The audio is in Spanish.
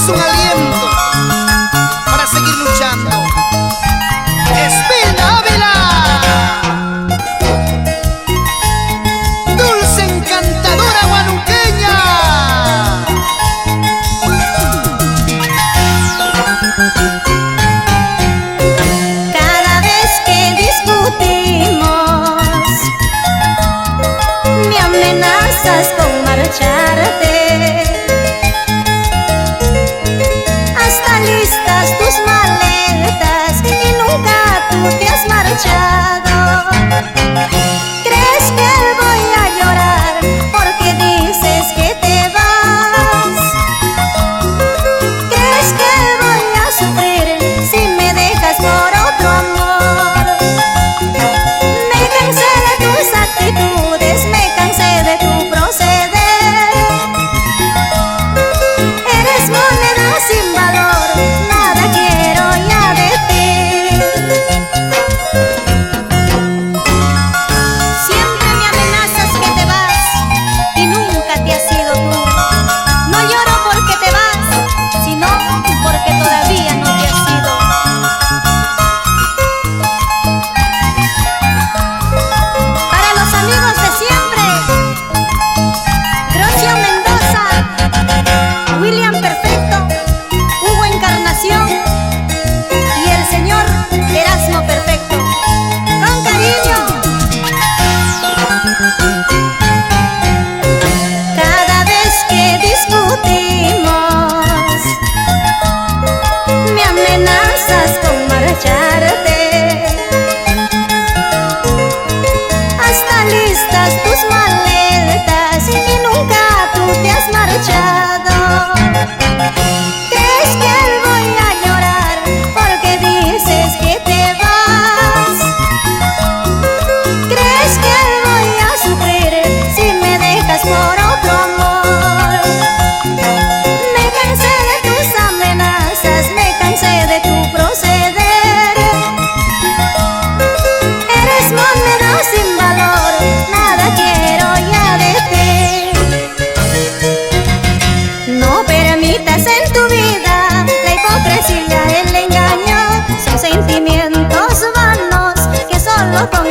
es un aliento para seguir luchando. ¡Espina Ávila! Dulce encantadora guanuqueña. Cada vez que discutimos, me amenazas con marcharte. Hasta listas tus maletas y nunca tú te has marchado. ¿Crees que voy a llorar porque dices que te vas? ¿Crees que voy a sufrir si me dejas por otro amor? Me cansé de tus actitudes, me cansé de tu proceder. Eres moneda sin valor, nada quiero ya de ti. Siempre me amenazas que te vas y nunca te has ido tú. No lloro porque te vas, sino porque todavía no te has ido. Para los amigos de siempre, Crocio Mendoza, William Perfecto, Hugo Encarnación y el señor Erasmo Perfecto. Con cariño. Cada vez que discutimos, me amenazas con marcharte. Hasta listas tus maletas y nunca tú te has marchado. ¿Crees que voy a llorar porque dices que te vas? ¿Crees que voy a sufrir si me dejas por otro amor? Me cansé de tus amenazas, me cansé de tu proceder. Eres moneda sin valor, nada quiero ya de ti. No permitas en tu vida la hipocresía, el engaño. Son sentimientos vanos que solo con